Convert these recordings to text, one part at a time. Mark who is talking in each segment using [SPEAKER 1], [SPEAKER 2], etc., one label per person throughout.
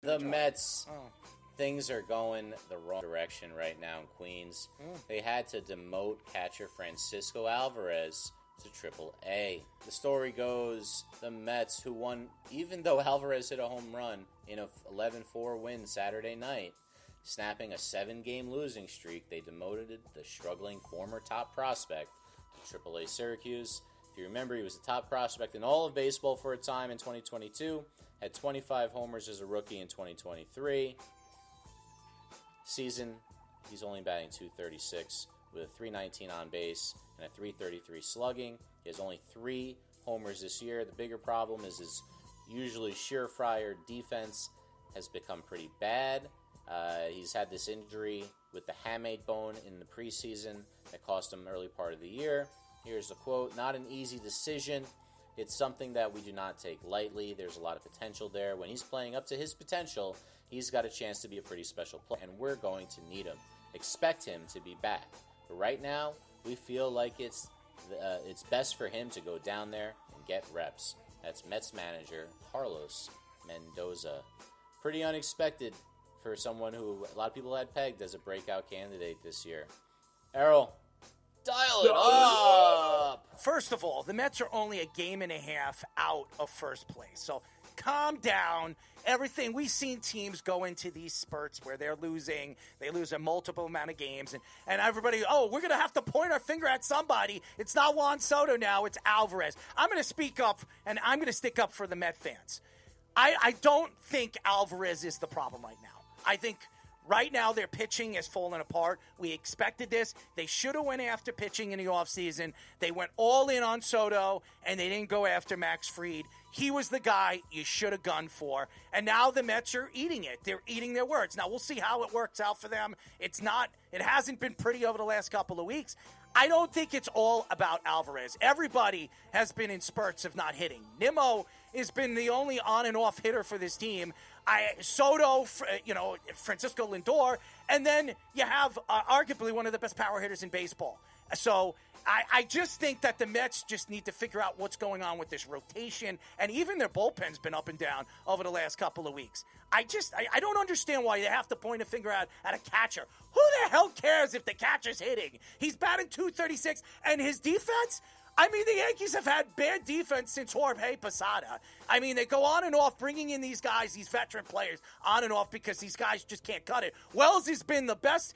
[SPEAKER 1] The Mets, things are going the wrong direction right now in Queens. They had to demote catcher Francisco Alvarez to Triple-A. The story goes, the Mets, who won even though Alvarez hit a home run in a 11-4 win Saturday night, snapping a 7-game losing streak, they demoted the struggling former top prospect to Triple-A Syracuse. If you remember, he was the top prospect in all of baseball for a time in 2022, had 25 homers as a rookie in 2023. Season, he's only batting .236 with a .319 on base and a .333 slugging. He has only 3 homers this year. The bigger problem is his usually surefire defense has become pretty bad. He's had this injury with the hamate bone in the preseason that cost him early part of the year. Here's the quote: "Not an easy decision. It's something that we do not take lightly. There's a lot of potential there. When he's playing up to his potential, he's got a chance to be a pretty special player, and we're going to need him. Expect him to be back. But right now, we feel like it's best for him to go down there and get reps." That's Mets manager Carlos Mendoza. Pretty unexpected for someone who a lot of people had pegged as a breakout candidate this year. Errol, dial it up!
[SPEAKER 2] First of all, the Mets are only a game and a half out of first place, so calm down. Everything, we've seen teams go into these spurts where they're losing. They lose a multiple amount of games, and everybody, we're going to have to point our finger at somebody. It's not Juan Soto now, it's Alvarez. I'm going to speak up, and I'm going to stick up for the Met fans. I don't think Alvarez is the problem right now. I think right now their pitching has fallen apart. We expected this. They should have went after pitching in the offseason. They went all in on Soto, and they didn't go after Max Fried. He was the guy you should have gone for. And now the Mets are eating it. They're eating their words. Now we'll see how it works out for them. It hasn't been pretty over the last couple of weeks. I don't think it's all about Alvarez. Everybody has been in spurts of not hitting. Nimmo has been the only on and off hitter for this team. Soto, Francisco Lindor, and then you have arguably one of the best power hitters in baseball. So I just think that the Mets just need to figure out what's going on with this rotation, and even their bullpen's been up and down over the last couple of weeks. I don't understand why they have to point a finger at a catcher. Who the hell cares if the catcher's hitting? He's batting .236, and his defense? I mean, the Yankees have had bad defense since Jorge Posada. I mean, they go on and off bringing in these guys, these veteran players, on and off because these guys just can't cut it. Wells has been the best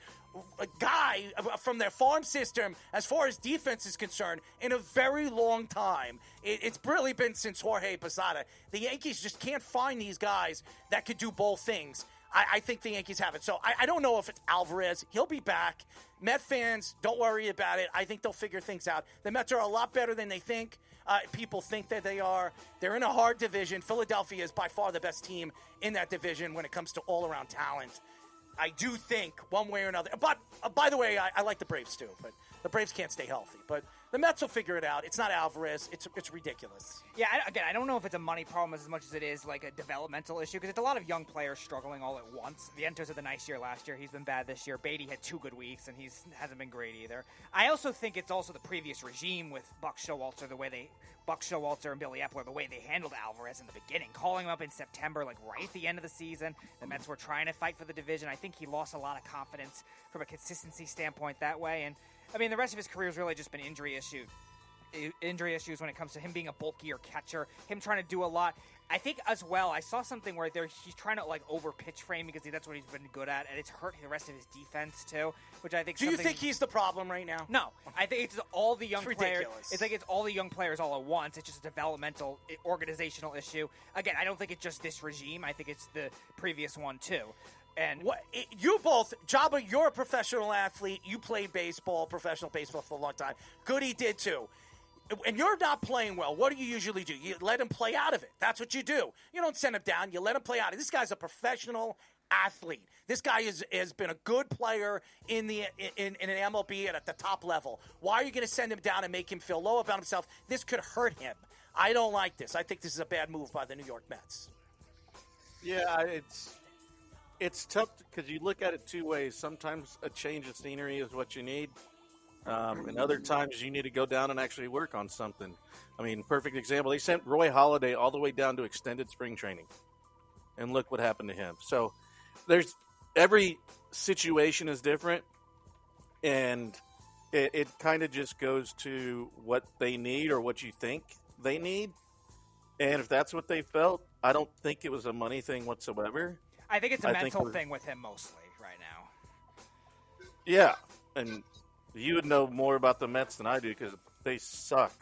[SPEAKER 2] guy from their farm system as far as defense is concerned in a very long time. It's really been since Jorge Posada. The Yankees just can't find these guys that could do both things. I think the Yankees have it. So I don't know if it's Alvarez. He'll be back. Met fans, don't worry about it. I think they'll figure things out. The Mets are a lot better than they think. People think that they are. They're in a hard division. Philadelphia is by far the best team in that division when it comes to all-around talent. I do think one way or another. But, by the way, I like the Braves too. But the Braves can't stay healthy. But the Mets will figure it out. It's not Alvarez. It's ridiculous.
[SPEAKER 3] Yeah, I don't know if it's a money problem as much as it is like a developmental issue because it's a lot of young players struggling all at once. Vientos had a nice year last year. He's been bad this year. Beatty had 2 good weeks, and he hasn't been great either. I also think it's also the previous regime with Buck Showalter, and Billy Epler, the way they handled Alvarez in the beginning, calling him up in September, like right at the end of the season. The Mets were trying to fight for the division. I think he lost a lot of confidence from a consistency standpoint that way. And I mean, the rest of his career has really just been injury issues when it comes to him being a bulkier catcher, him trying to do a lot. I think as well, I saw something where he's trying to like over pitch frame because that's what he's been good at, and it's hurt the rest of his defense too, which I think.
[SPEAKER 2] Do you think he's the problem right now?
[SPEAKER 3] No, I think it's all the young players.
[SPEAKER 2] Ridiculous.
[SPEAKER 3] It's like it's all the young players all at once. It's just a developmental, organizational issue. Again, I don't think it's just this regime. I think it's the previous one too. And
[SPEAKER 2] you both, Joba, you're a professional athlete. You played professional baseball for a long time. Goody did too. And you're not playing well. What do you usually do? You let him play out of it. That's what you do. You don't send him down. You let him play out of it. This guy's a professional athlete. This guy has been a good player in an MLB at the top level. Why are you going to send him down and make him feel low about himself? This could hurt him. I don't like this. I think this is a bad move by the New York Mets.
[SPEAKER 4] Yeah, it's tough because you look at it 2 ways. Sometimes a change of scenery is what you need. And other times you need to go down and actually work on something. I mean, perfect example. They sent Roy Halladay all the way down to extended spring training. and look what happened to him. So there's every situation is different, and it kind of just goes to what they need or what you think they need. And if that's what they felt, I don't think it was a money thing whatsoever.
[SPEAKER 3] I think it's a mental thing with him mostly right now.
[SPEAKER 4] Yeah, and you would know more about the Mets than I do because they suck.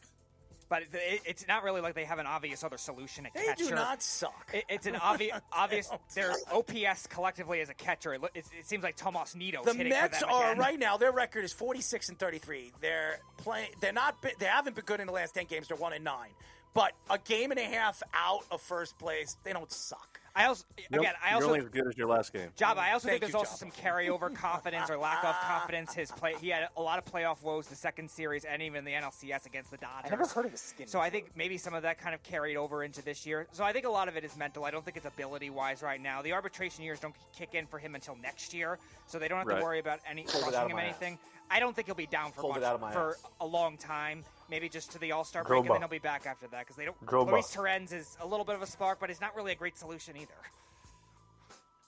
[SPEAKER 3] But it's not really like they have an obvious other solution at catcher.
[SPEAKER 2] They do not suck.
[SPEAKER 3] It's an obvious. Their OPS collectively as a catcher. It seems like Tomas Nido's
[SPEAKER 2] the
[SPEAKER 3] hitting
[SPEAKER 2] Mets
[SPEAKER 3] for them
[SPEAKER 2] are
[SPEAKER 3] again.
[SPEAKER 2] right now. Their record is 46-33. They're playing. They're not. They haven't been good in the last 10 games. They're 1-9. But a game and a half out of first place, they don't suck.
[SPEAKER 4] You're only as good as your last game.
[SPEAKER 3] Job. I also think
[SPEAKER 2] Thank
[SPEAKER 3] there's
[SPEAKER 2] you,
[SPEAKER 3] also
[SPEAKER 2] Job.
[SPEAKER 3] some carryover confidence or lack of confidence. He had a lot of playoff woes the second series and even the NLCS against the Dodgers.
[SPEAKER 2] I never heard of his skin.
[SPEAKER 3] So I think maybe some of that kind of carried over into this year. So I think a lot of it is mental. I don't think it's ability-wise right now. The arbitration years don't kick in for him until next year, so they don't have to worry about costing him anything. I don't think he'll be down for a long time. Maybe just to the All-Star break, and then he'll be back after that because they don't. Luis Torrens is a little bit of a spark, but he's not really a great solution either.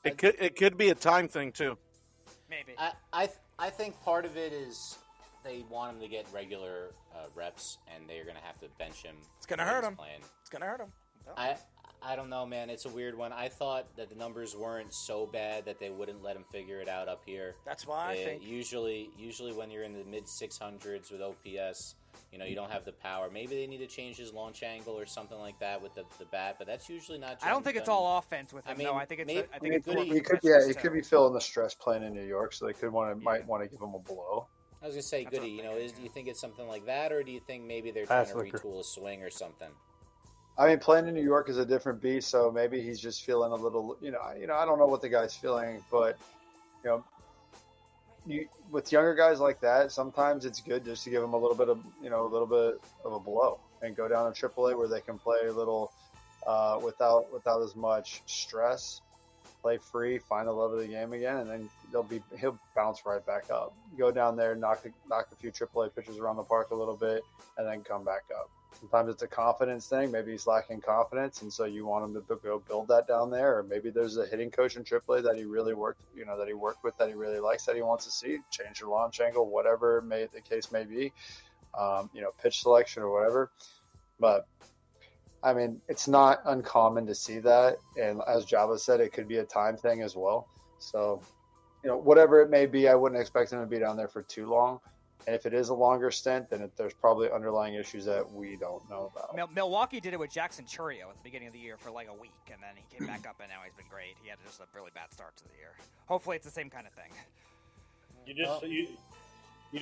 [SPEAKER 4] It could be a time thing too.
[SPEAKER 3] Maybe.
[SPEAKER 1] I think part of it is they want him to get regular reps, and they're going to have to bench him.
[SPEAKER 2] It's going to hurt him. It's going to hurt him.
[SPEAKER 1] I don't know, man. It's a weird one. I thought that the numbers weren't so bad that they wouldn't let him figure it out up here.
[SPEAKER 2] That's why I think.
[SPEAKER 1] Usually when you're in the mid-600s with OPS, you don't have the power. Maybe they need to change his launch angle or something like that with the bat, but that's usually not.
[SPEAKER 3] I don't think it's all offense with him. No, I think
[SPEAKER 5] he could be feeling the stress playing in New York, so they might want to give him a blow.
[SPEAKER 1] I was gonna say, Goody. Do you think it's something like that, or do you think maybe they're trying to retool a swing or something?
[SPEAKER 5] I mean, playing in New York is a different beast, so maybe he's just feeling a little. I don't know what the guy's feeling, but with younger guys like that, sometimes it's good just to give them a little bit of a blow and go down to AAA where they can play a little without as much stress, play free, find the love of the game again, and then he'll bounce right back up. Go down there, knock a few AAA pitchers around the park a little bit, and then come back up. Sometimes it's a confidence thing. Maybe he's lacking confidence, and so you want him to go build that down there. Or maybe there's a hitting coach in AAA that he really worked with, that he really likes, that he wants to see. Change your launch angle, whatever the case may be, pitch selection or whatever. But I mean, it's not uncommon to see that, and as Java said, it could be a time thing as well. So, whatever it may be, I wouldn't expect him to be down there for too long. And if it is a longer stint, then there's probably underlying issues that we don't know about.
[SPEAKER 3] Milwaukee did it with Jackson Chourio at the beginning of the year for like a week, and then he came back up, and now he's been great. He had just a really bad start to the year. Hopefully, it's the same kind of thing.
[SPEAKER 1] What do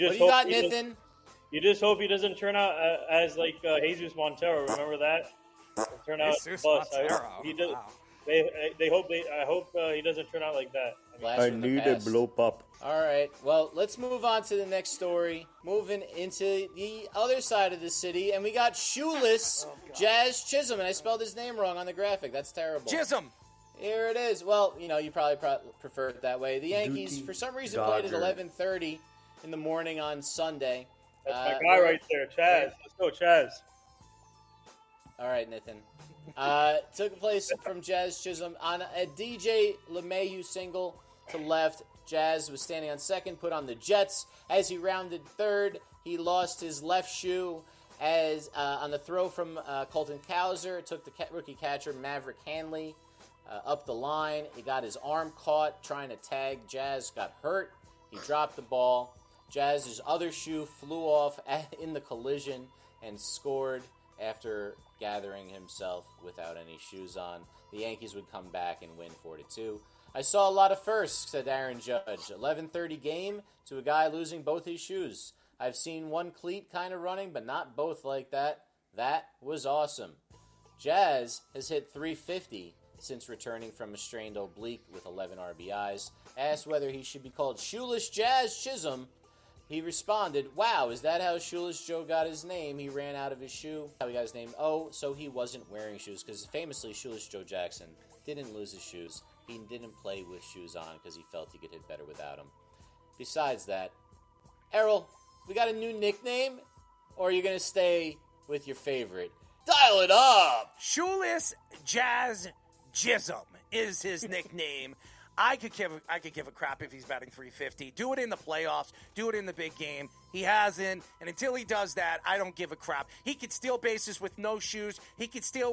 [SPEAKER 1] you got, Nathan?
[SPEAKER 6] You just hope he doesn't turn out as like Jesus Montero. Remember that? Turn out
[SPEAKER 3] Jesus
[SPEAKER 6] bust.
[SPEAKER 3] Montero.
[SPEAKER 6] Wow. I hope he doesn't turn out like that.
[SPEAKER 1] I need a blow pop. All right. Well, let's move on to the next story. Moving into the other side of the city, and we got shoeless Jazz Chisholm, and I spelled his name wrong on the graphic. That's terrible.
[SPEAKER 2] Chisholm.
[SPEAKER 1] Here it is. Well, you probably prefer it that way. The Yankees, for some reason, played at 11:30 in the morning on Sunday.
[SPEAKER 6] That's my guy right there, Chaz. Let's go, Chaz.
[SPEAKER 1] All right, Nathan. Took place from Jazz Chisholm on a DJ LeMahieu single to left. Jazz was standing on second, put on the Jets. As he rounded third, he lost his left shoe as on the throw from Colton Cowser. It took the rookie catcher Maverick Hanley up the line. He got his arm caught trying to tag. Jazz got hurt. He dropped the ball. Jazz's other shoe flew off in the collision and scored after gathering himself without any shoes on. The Yankees would come back and win 4-2. I saw a lot of firsts, said Aaron Judge. 11:30 game to a guy losing both his shoes. I've seen one cleat kind of running, but not both like that. That was awesome. Jazz has hit .350 since returning from a strained oblique with 11 RBIs. Asked whether he should be called Shoeless Jazz Chisholm, he responded, "Wow, is that how Shoeless Joe got his name? He ran out of his shoe. How he got his name? Oh, so he wasn't wearing shoes." Because famously, Shoeless Joe Jackson didn't lose his shoes. He didn't play with shoes on because he felt he could hit better without them. Besides that, Errol, we got a new nickname? Or are you going to stay with your favorite? Dial it up!
[SPEAKER 2] Shoeless Jazz Chisholm. is his nickname. I could give a crap if he's batting 350. Do it in the playoffs. Do it in the big game. He hasn't, and until he does that, I don't give a crap. He could steal bases with no shoes. He could steal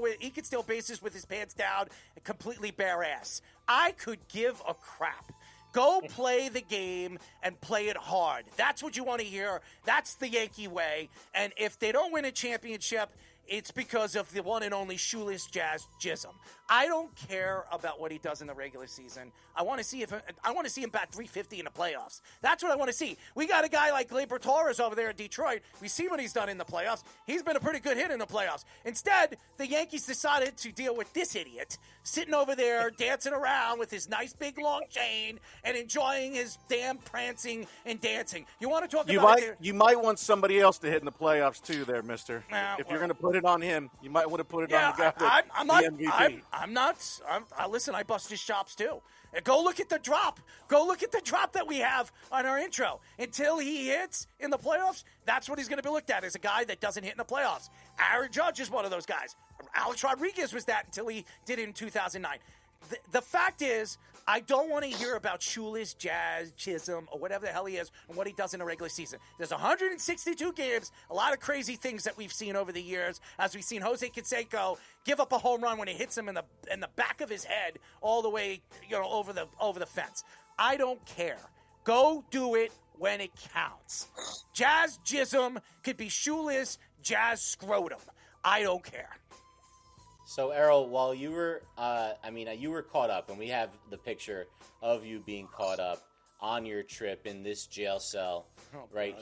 [SPEAKER 2] bases with his pants down, and completely bare ass. I could give a crap. Go play the game and play it hard. That's what you want to hear. That's the Yankee way. And if they don't win a championship, it's because of the one and only shoeless Jazz Chisholm. I don't care about what he does in the regular season. I want to see him bat 350 in the playoffs. That's what I want to see. We got a guy like Gleyber Torres over there in Detroit. We see what he's done in the playoffs. He's been a pretty good hit in the playoffs. Instead, the Yankees decided to deal with this idiot sitting over there dancing around with his nice big long chain and enjoying his damn prancing and dancing. You want to talk about it?
[SPEAKER 4] You might want somebody else to hit in the playoffs too, there, Mister. If you're going to put it on him, you might want to put it on the guy the MVP.
[SPEAKER 2] Listen, I bust his chops too. Go look at the drop. Go look at the drop that we have on our intro. Until he hits in the playoffs, that's what he's going to be looked at, as a guy that doesn't hit in the playoffs. Aaron Judge is one of those guys. Alex Rodriguez was that until he did it in 2009. The fact is, I don't want to hear about shoeless Jazz Chisholm or whatever the hell he is and what he does in the regular season. There's 162 games, a lot of crazy things that we've seen over the years, as we've seen Jose Canseco give up a home run when it hits him in the back of his head all the way, over the fence. I don't care. Go do it when it counts. Jazz Chisholm could be shoeless Jazz Scrotum. I don't care.
[SPEAKER 1] So, Errol, while you were, you were caught up, and we have the picture of you being caught up on your trip in this jail cell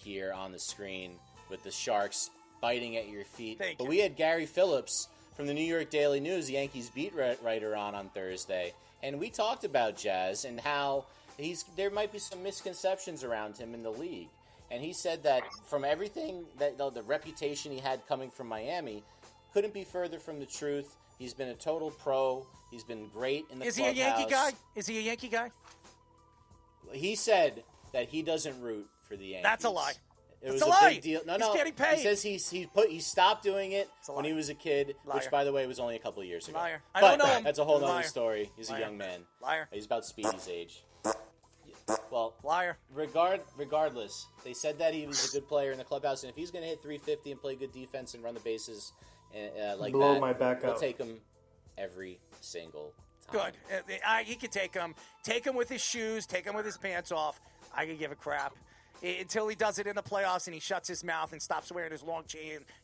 [SPEAKER 1] here on the screen with the sharks biting at your feet. But we had Gary Phillips from the New York Daily News, the Yankees beat writer, on Thursday, and we talked about Jazz and how there might be some misconceptions around him in the league. And he said that from everything, that the reputation he had coming from Miami couldn't be further from the truth. He's been a total pro. He's been great in the clubhouse.
[SPEAKER 2] Is he a Yankee guy? Is he a Yankee guy?
[SPEAKER 1] He said that he doesn't root for the Yankees.
[SPEAKER 2] That's a lie.
[SPEAKER 1] It was
[SPEAKER 2] a lie.
[SPEAKER 1] big deal. No,
[SPEAKER 2] He's getting paid.
[SPEAKER 1] He says he stopped doing it when he was a kid, which, by the way, was only a couple of years ago.
[SPEAKER 2] Liar.
[SPEAKER 1] I
[SPEAKER 2] don't know him.
[SPEAKER 1] That's a whole other story. He's a young man.
[SPEAKER 2] Liar.
[SPEAKER 1] He's about Speedy's age. Well,
[SPEAKER 2] liar.
[SPEAKER 1] Regardless, they said that he was a good player in the clubhouse, and if he's going to hit 350 and play good defense and run the bases like
[SPEAKER 7] blow
[SPEAKER 1] that,
[SPEAKER 7] my back
[SPEAKER 1] we'll
[SPEAKER 7] out.
[SPEAKER 1] take him every single time.
[SPEAKER 2] Good. He could take him. Take him with his shoes. Take him with his pants off. I could give a crap. Until he does it in the playoffs and he shuts his mouth and stops wearing his long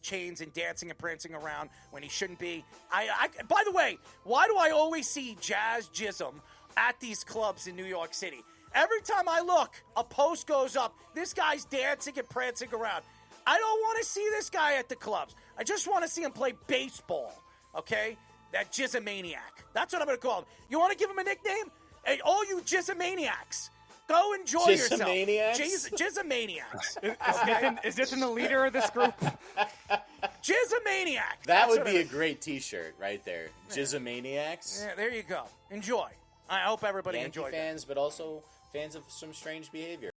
[SPEAKER 2] chains and dancing and prancing around when he shouldn't be. By the way, why do I always see Jazz Chisholm at these clubs in New York City? Every time I look, a post goes up. This guy's dancing and prancing around. I don't want to see this guy at the clubs. I just want to see him play baseball, okay? That Jizzamaniac. That's what I'm going to call him. You want to give him a nickname? Hey, all you Jizzamaniacs, go enjoy yourself. Jizzamaniacs.
[SPEAKER 3] Is this in the leader of this group?
[SPEAKER 2] Jizzamaniac.
[SPEAKER 1] That would be a great T-shirt right there. Jizzamaniacs.
[SPEAKER 2] Yeah, there you go. Enjoy. I hope everybody
[SPEAKER 1] Yankee
[SPEAKER 2] enjoyed
[SPEAKER 1] fans, but also fans of some strange behavior.